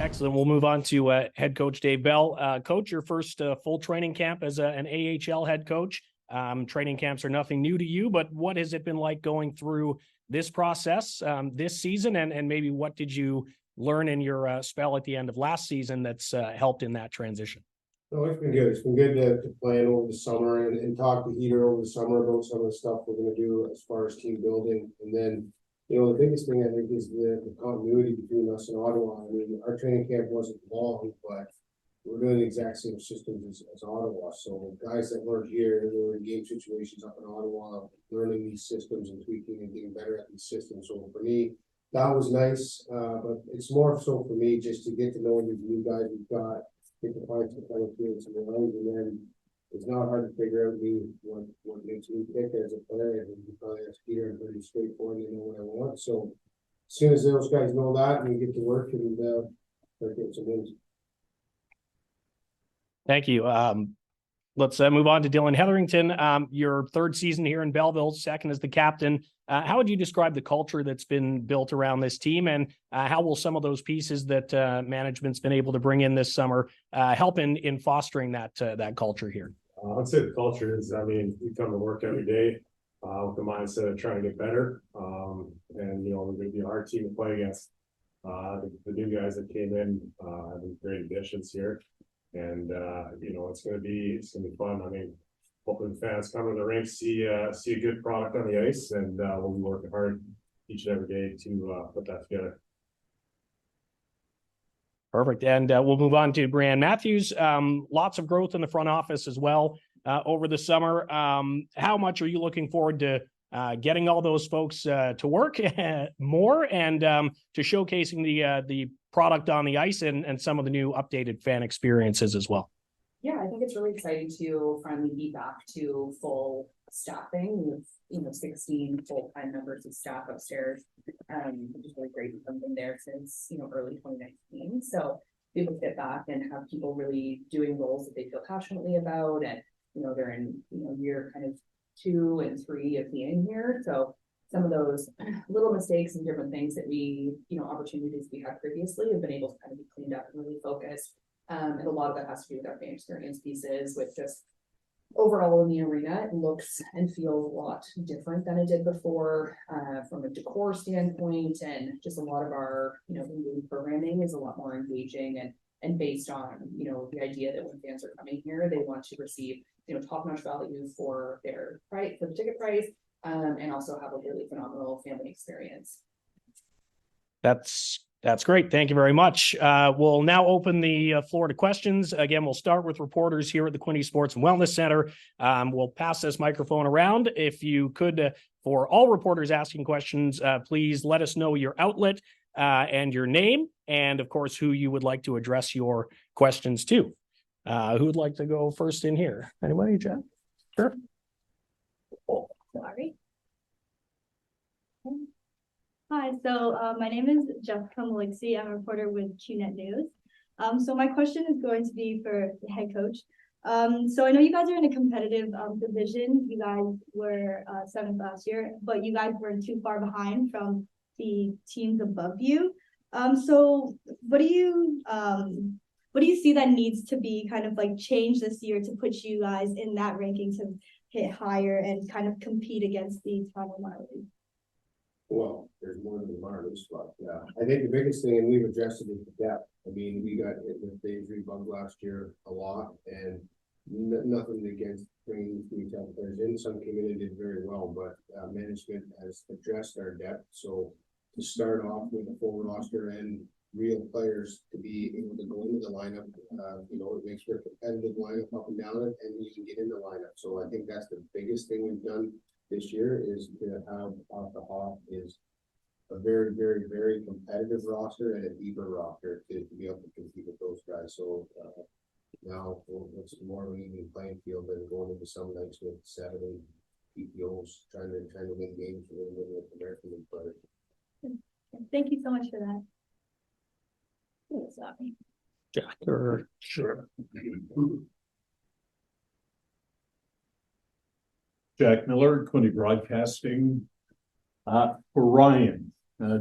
Excellent. We'll move on to head coach Dave Bell. Coach, your first full training camp as an AHL head coach. Training camps are nothing new to you, but what has it been like going through this process this season? And maybe what did you learn in your spell at the end of last season that's helped in that transition? No, it's been good. It's been good to plan over the summer and talk to Heater over the summer about some of the stuff we're going to do as far as team building. And then, you know, the biggest thing I think is the continuity between us and Ottawa. I mean, our training camp wasn't long, but we're doing the exact same systems as Ottawa. So guys that weren't here, they were in game situations up in Ottawa, learning these systems and tweaking and getting better at these systems. So for me, that was nice. But it's more so for me just to get to know these new guys we've got. Get to find some kind of feelings in the lines, and then it's not hard to figure out what makes me tick as a player. And you probably ask Peter and pretty straightforward, you know what I want. So as soon as those guys know that, we get to work and start getting some wins. Thank you. Let's move on to Dillon Heatherington. Your third season here in Belleville, second as the captain. How would you describe the culture that's been built around this team, and how will some of those pieces that management's been able to bring in this summer help in fostering that culture here? I'd say the culture is, I mean, we come to work every day with the mindset of trying to get better. And, you know, we're going to be a hard team to play against. The new guys that came in have been great additions here. And, you know, it's going to be fun. I mean, hoping fans come to the rink, see a good product on the ice, and we'll be working hard each and every day to put that together. Perfect. And we'll move on to Breanne Matthews. Lots of growth in the front office as well over the summer. How much are you looking forward to getting all those folks to work more and to showcasing the product on the ice and some of the new updated fan experiences as well? Yeah, I think it's really exciting to finally be back to full staffing with, you know, 16 full-time members of staff upstairs, which is really great. We've been there since, you know, early 2019. So be able to get back and have people really doing roles that they feel passionately about, and, you know, they're in, you know, year kind of 2 and 3 of being here. So some of those little mistakes and different things that we, you know, opportunities we had previously have been able to kind of be cleaned up and really focused. And a lot of that has to do with our fan experience pieces, with just overall in the arena, it looks and feels a lot different than it did before, from a decor standpoint, and just a lot of our, you know, programming is a lot more engaging and based on, you know, the idea that when fans are coming here, they want to receive, you know, top-notch value for their price, for the ticket price, and also have a really phenomenal family experience. That's great. Thank you very much. We'll now open the floor to questions. Again, we'll start with reporters here at the Quinte Sports and Wellness Center. We'll pass this microphone around. If you could, for all reporters asking questions, please let us know your outlet and your name, and of course, who you would like to address your questions to. Who would like to go first in here? Anybody, Jeff? Sure. Oh, sorry. Hi, so my name is Jessica Malixi. I'm a reporter with QNet News. So my question is going to be for the head coach. So I know you guys are in a competitive division. You guys were 7th last year, but you guys weren't too far behind from the teams above you. So what do you see that needs to be kind of like changed this year to put you guys in that ranking to hit higher and kind of compete against the Toronto Marlies? Well, there's more than the Marlies, but I think the biggest thing, and we've addressed it, is the depth. I mean, we got hit with the injury bug last year a lot, and nothing against bringing these type of players in. Some came in and did very well, but management has addressed our depth. So to start off with a full roster and real players to be able to go into the lineup, you know, it makes for a competitive lineup up and down it, and you can get in the lineup. So I think that's the biggest thing we've done this year, is to have off the hop is a very, very, very competitive roster and a deeper roster to be able to compete with those guys. So now it's more of an even playing field than going into some nights with 7 PPOs trying to win games with American League players. Thank you so much for that. Sorry. Jack, sure. Jack Miller, Quinte Broadcasting. For Ryan,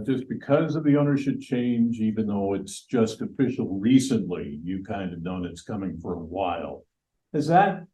just because of the ownership change, even though it's just official recently, you kind of known it's coming for a while. Has that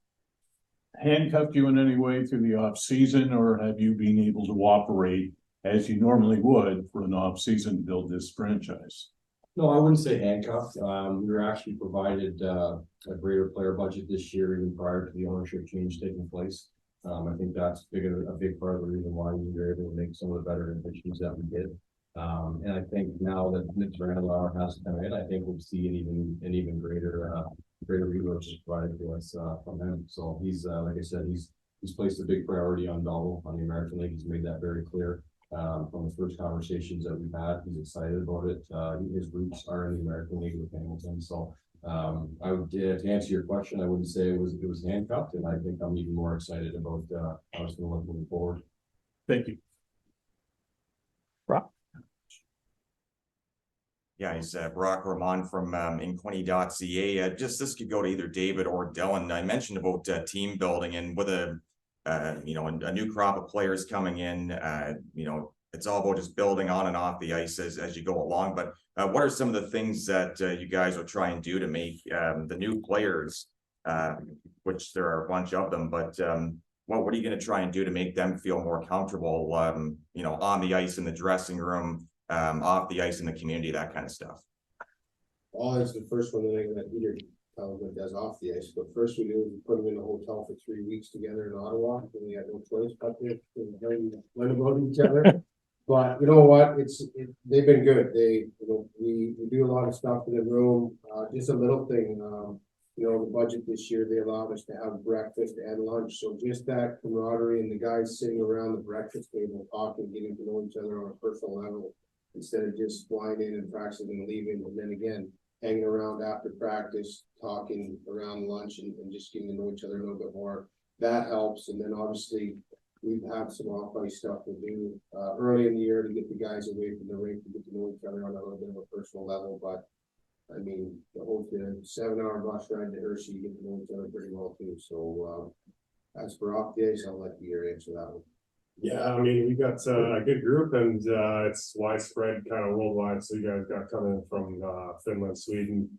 handcuffed you in any way through the off season, or have you been able to operate as you normally would for an off season to build this franchise? No, I wouldn't say handcuffed. We were actually provided a greater player budget this year, even prior to the ownership change taking place. I think that's a big part of the reason why we were able to make some of the better additions that we did. And I think now that Breanne has come in, I think we'll see an even greater resources provided to us from him. So he's like I said, he's placed a big priority on Belleville, on the American League. He's made that very clear. From the first conversations that we've had, he's excited about it. His roots are in the American League with Hamilton. So I would, to answer your question, I wouldn't say it was handcuffed, and I think I'm even more excited about how it's going to look moving forward. Thank you. Rob? Yeah, he's Brock Ramon from Inquini.ca. Just this could go to either David or Dillon. I mentioned about team building, and with a new crop of players coming in, it's all about just building on and off the ice as you go along. But what are some of the things that you guys will try and do to make the new players, which there are a bunch of them, but what are you going to try and do to make them feel more comfortable, on the ice, in the dressing room, off the ice, in the community, that kind of stuff? Well, it's the first one that Peter Talbot does off the ice, but first we do is we put them in a hotel for 3 weeks together in Ottawa, and we had no choice but to learn about each other. But you know what, they've been good. We do a lot of stuff in the room. Just a little thing, the budget this year, they allowed us to have breakfast and lunch, so just that camaraderie and the guys sitting around the breakfast table talking, getting to know each other on a personal level, instead of just flying in and practicing and leaving, and then again hanging around after practice, talking around lunch, and just getting to know each other a little bit more. That helps. And then obviously we've had some off-ice stuff to do early in the year to get the guys away from the rink, to get to know each other on a little bit of a personal level. But I mean, the whole 7-hour bus ride to Hershey, you get to know each other pretty well too. So as for off the ice, I'll let Pierre answer that one. Yeah, I mean, we got a good group, and it's widespread, kind of worldwide. So you guys got coming from Finland, Sweden.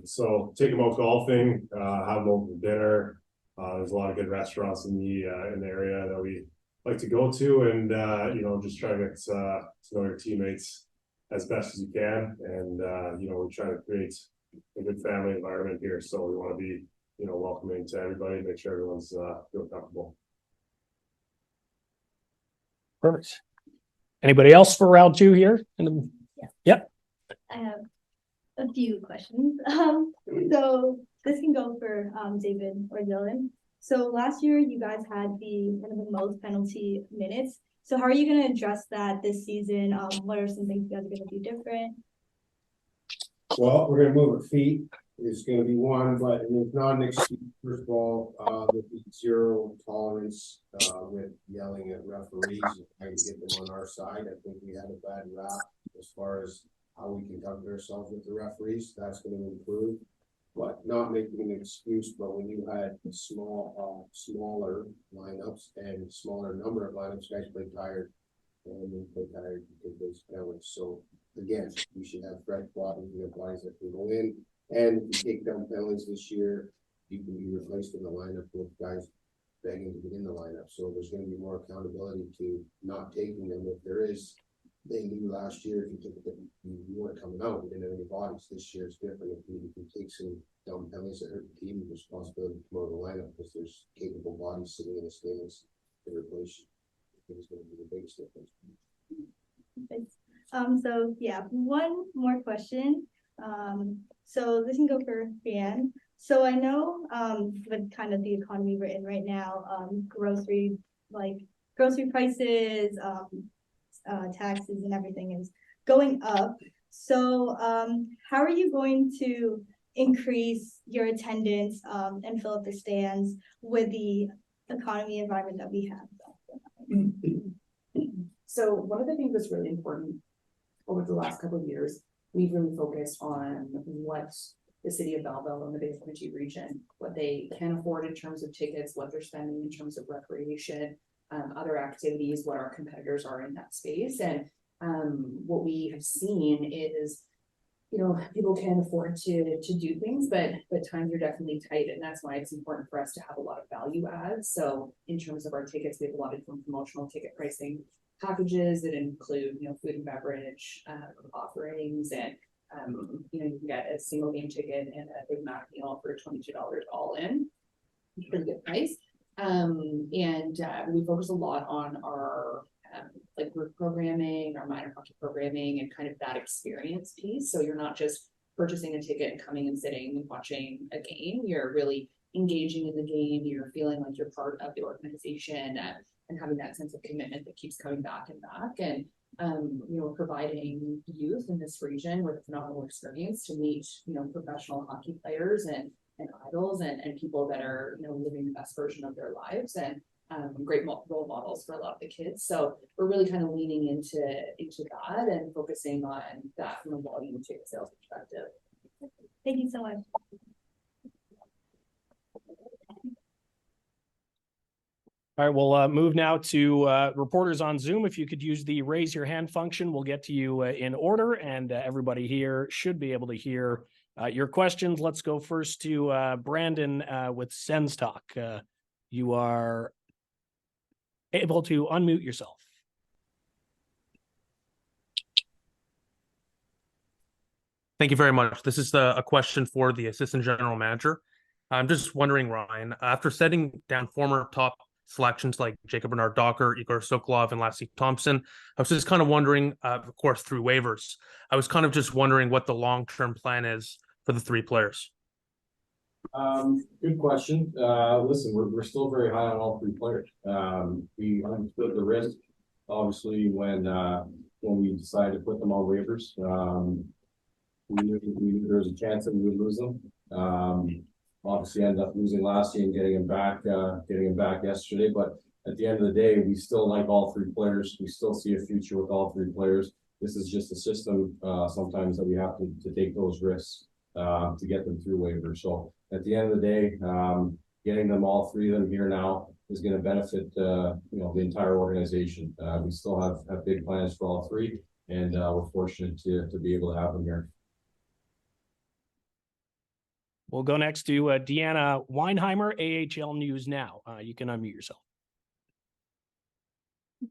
So take them out golfing, have them over for dinner. There's a lot of good restaurants in the area that we like to go to, and just try to get to know your teammates as best as you can. And we try to create a good family environment here. So we want to be welcoming to everybody, make sure everyone's feel comfortable. Perfect. Anybody else for round two here? Yep. I have a few questions. So this can go for David or Dillon. So last year you guys had the most penalty minutes. So how are you going to address that this season? What are some things you guys are going to do different? Well, we're going to move our feet. It's going to be one, but it's not an excuse. First of all, there'll be zero tolerance with yelling at referees and trying to get them on our side. I think we had a bad rap as far as how we conduct ourselves with the referees. That's going to improve, but not making an excuse. But when you had smaller lineups and smaller number of lineups, guys play tired, and they play tired because those penalties. So again, we should have fresh bodies. We have bodies that can go in. And if you take down penalties this year, you can be replaced in the lineup with guys begging to get in the lineup. So there's going to be more accountability to not taking them. If there is, they knew last year if you took it, you weren't coming out, we didn't have any bodies. This year it's different. If you take some down penalties that hurt the team, there's responsibility to come out of the lineup because there's capable bodies sitting in the stands to replace you. I think it's going to be the biggest difference. So yeah, one more question. So this can go for Breanne. So I know with kind of the economy we're in right now, grocery prices, taxes and everything is going up. So how are you going to increase your attendance and fill up the stands with the economy environment that we have? So one of the things that's really important over the last couple of years, we've really focused on what the city of Belleville and the Bay County region, what they can afford in terms of tickets, what they're spending in terms of recreation, other activities, what our competitors are in that space. And what we have seen is, people can afford to do things, but times are definitely tight, and that's why it's important for us to have a lot of value adds. So in terms of our tickets, we have a lot of different promotional ticket pricing packages that include, food and beverage offerings, and you can get a single game ticket and a Big Mac meal for $22 all in. Pretty good price. We focus a lot on our like group programming, our minor hockey programming, and kind of that experience piece. So you're not just purchasing a ticket and coming and sitting and watching a game. You're really engaging in the game. You're feeling like you're part of the organization, and having that sense of commitment that keeps coming back and back. And providing youth in this region with a phenomenal experience to meet, professional hockey players and idols and people that are, living the best version of their lives, and great role models for a lot of the kids. So we're really kind of leaning into that and focusing on that from a volume ticket sales perspective. Thank you so much. All right, we'll move now to reporters on Zoom. If you could use the raise your hand function, we'll get to you in order, and everybody here should be able to hear your questions. Let's go first to Brandon with Sens Talk. You are able to unmute yourself. Thank you very much. This is a question for the assistant general manager. I'm just wondering, Ryan, after setting down former top selections like Jacob Bernard Docker, Igor Sokolov, and Lassie Thompson, I was just kind of wondering, of course, through waivers, I was kind of just wondering what the long-term plan is for the three players. Good question. Listen, we're still very high on all three players. We understood the risk, obviously, when we decided to put them on waivers. We knew there was a chance that we would lose them. Obviously ended up losing last year and getting him back yesterday. But at the end of the day, we still like all three players. We still see a future with all three players. This is just a system sometimes that we have to take those risks to get them through waivers. So at the end of the day, getting them all three of them here now is going to benefit the entire organization. We still have big plans for all three, and we're fortunate to be able to have them here. We'll go next to Deanna Weinheimer, AHL News Now. You can unmute yourself.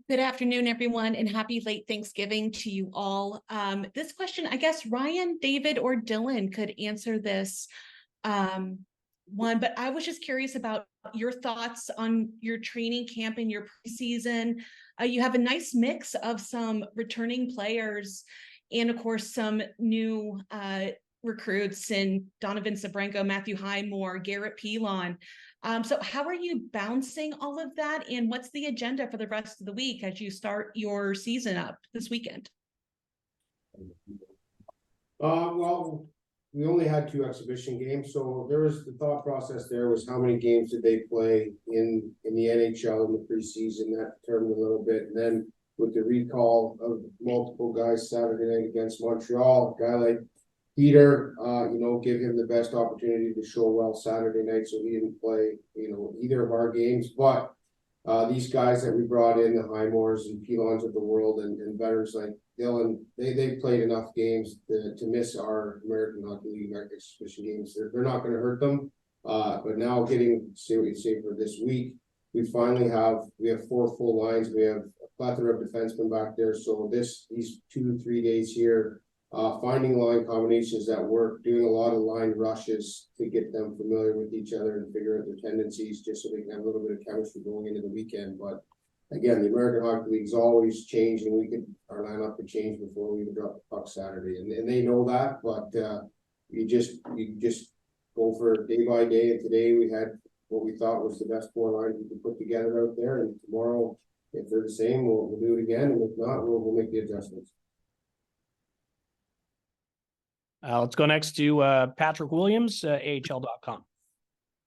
Good afternoon, everyone, and happy late Thanksgiving to you all. This question, I guess Ryan, David, or Dillon could answer this one, but I was just curious about your thoughts on your training camp and your preseason. You have a nice mix of some returning players and, of course, some new recruits in Donovan Sabrenko, Matthew Highmore, Garrett Pilon. So how are you bouncing all of that, and what's the agenda for the rest of the week as you start your season up this weekend? Well, we only had 2 exhibition games, so there was the thought process. There was how many games did they play in the NHL in the preseason. That determined a little bit, and then with the recall of multiple guys Saturday night against Montreal, a guy like Peter, give him the best opportunity to show well Saturday night, so he didn't play, either of our games. But these guys that we brought in, the Highmores and Pilons of the world, and veterans like Dillon, they played enough games to miss our American Hockey League exhibition games. They're not going to hurt them. But now say what you say for this week, we have 4 full lines. We have a plethora of defensemen back there. So these 2-3 days here, finding line combinations that work, doing a lot of line rushes to get them familiar with each other and figure out their tendencies, just so they can have a little bit of chemistry going into the weekend. But again, the American Hockey League's always changing. Our lineup could change before we even drop the puck Saturday, and they know that. But you just go for day by day. And today we had what we thought was the best 4 lines we could put together out there. And tomorrow, if they're the same, we'll do it again. And if not, we'll make the adjustments. Let's go next to Patrick Williams, AHL.com.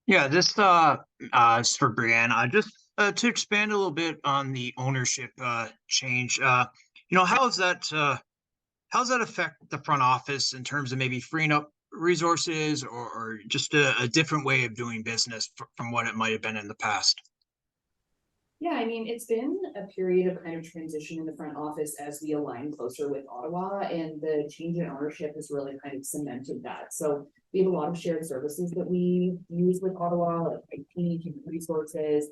Yeah, this is for Breanne. Just to expand a little bit on the ownership change. How does that affect the front office in terms of maybe freeing up resources or just a different way of doing business from what it might have been in the past? Yeah, I mean, it's been a period of kind of transition in the front office as we align closer with Ottawa, and the change in ownership has really kind of cemented that. So we have a lot of shared services that we use with Ottawa, like IT, human resources,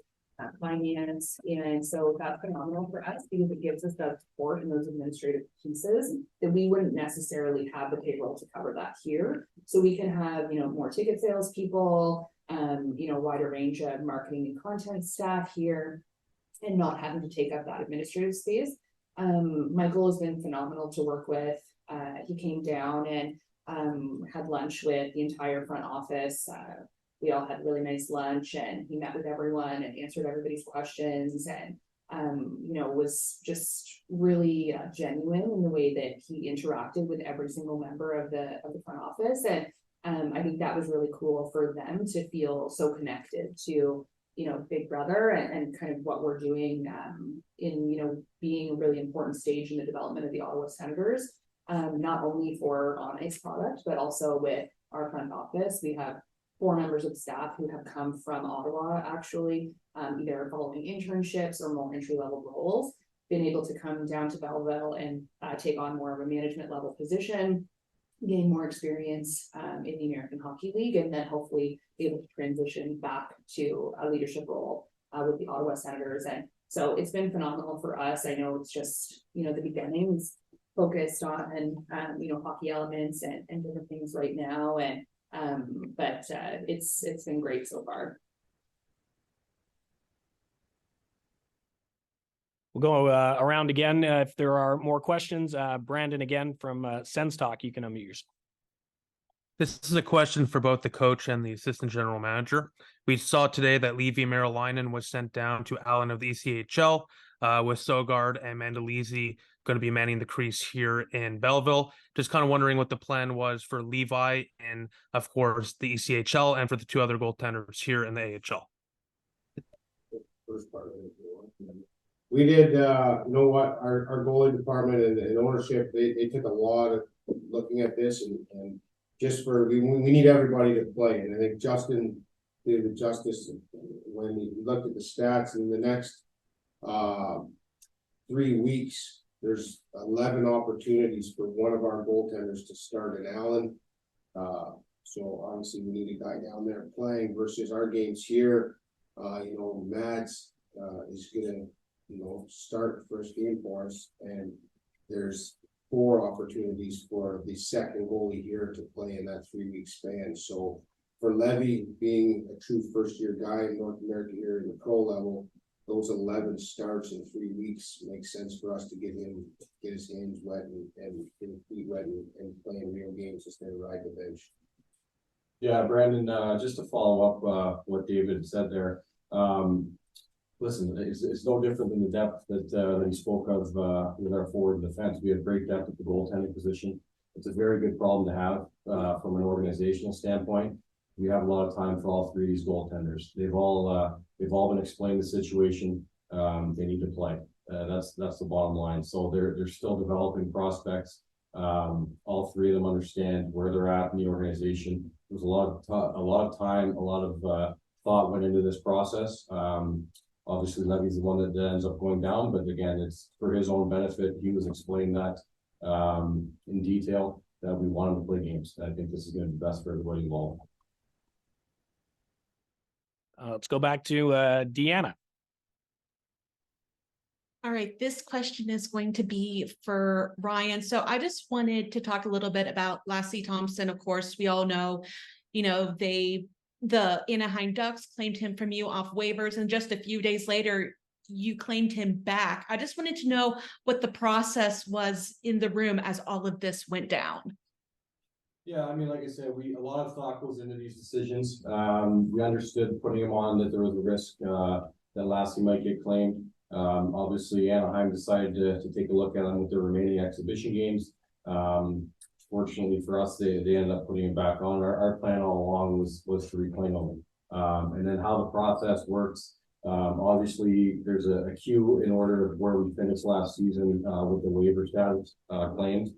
finance, and so that's phenomenal for us because it gives us that support in those administrative pieces that we wouldn't necessarily have the payroll to cover that here. So we can have, you know, more ticket sales people, you know, wider range of marketing and content staff here, and not having to take up that administrative space. Michael has been phenomenal to work with. He came down and had lunch with the entire front office. We all had really nice lunch, and he met with everyone and answered everybody's questions, and you know, was just really genuine in the way that he interacted with every single member of the front office. And I think that was really cool for them to feel so connected to, you know, Big Brother and kind of what we're doing in, you know, being a really important stage in the development of the Ottawa Senators, not only for on-ice product, but also with our front office. We have 4 members of staff who have come from Ottawa, actually, either following internships or more entry-level roles, been able to come down to Belleville and take on more of a management level position, gain more experience in the American Hockey League, and then hopefully be able to transition back to a leadership role with the Ottawa Senators. And so it's been phenomenal for us. I know it's just, you know, the beginnings, focused on you know, hockey elements and different things right now, and but it's been great so far. We'll go around again. If there are more questions, Brandon again from Sens Talk, you can unmute yourself. This is a question for both the coach and the assistant general manager. We saw today that Levi Marilainen was sent down to Allen of the ECHL, with Sogard and Mandalisi going to be manning the crease here in Belleville. Just kind of wondering what the plan was for Levi and, of course, the ECHL, and for the 2 other goaltenders here in the AHL. First part of it. We did, you know what, our goalie department and ownership, they took a lot of looking at this, and just for, we need everybody to play. And I think Justin did it justice when he looked at the stats. In the next 3 weeks, there's 11 opportunities for one of our goaltenders to start in Allen. So obviously we need a guy down there playing versus our games here. You know, Mads is gonna, you know, start the first game for us, and there's 4 opportunities for the second goalie here to play in that 3-week span. So for Levy, being a true first-year guy in North America here in the pro level, those 11 starts in 3 weeks makes sense for us to get his hands wet and get his feet wet and playing real games instead of riding the bench. Yeah, Brandon, just to follow up what David said there. Listen, it's no different than the depth that he spoke of with our forward defense. We have great depth at the goaltending position. It's a very good problem to have from an organizational standpoint. We have a lot of time for all 3 of these goaltenders. They've all been explained the situation. They need to play. That's the bottom line. So they're still developing prospects. All 3 of them understand where they're at in the organization. There's a lot of time, a lot of thought went into this process. Obviously, Levy's the one that ends up going down, but again, it's for his own benefit. He was explaining that in detail, that we want him to play games. I think this is going to be best for everybody involved. Let's go back to Deanna. All right, this question is going to be for Ryan. So I just wanted to talk a little bit about Lassie Thompson. Of course, we all know, you know, the Anaheim Ducks claimed him from you off waivers, and just a few days later, you claimed him back. I just wanted to know what the process was in the room as all of this went down. Yeah, I mean, like I said, a lot of thought goes into these decisions. We understood putting him on that there was a risk that Lassie might get claimed. Obviously, Anaheim decided to take a look at him with their remaining exhibition games. Fortunately for us, they ended up putting him back on. Our plan all along was to reclaim him. And then how the process works, obviously there's a queue in order of where we finished last season with the waiver status claims.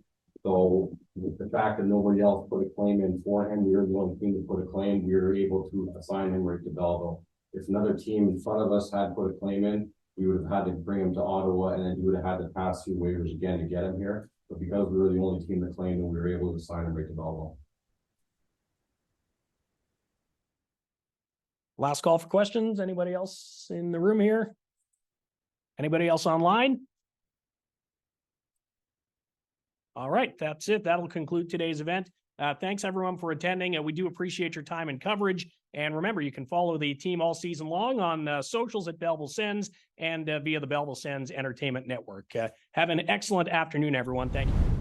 So with the fact that nobody else put a claim in for him, we were the only team to put a claim. We were able to assign him right to Belleville. If another team in front of us had put a claim in, we would have had to bring him to Ottawa, and then he would have had to pass through waivers again to get him here. But because we were the only team that claimed him, we were able to sign him right to Belleville. Last call for questions. Anybody else in the room here? Anybody else online? All right, that's it. That'll conclude today's event. Thanks everyone for attending. We do appreciate your time and coverage. And remember, you can follow the team all season long on socials at Belleville Sens and via the Belleville Sens Entertainment Network. Have an excellent afternoon, everyone. Thank you.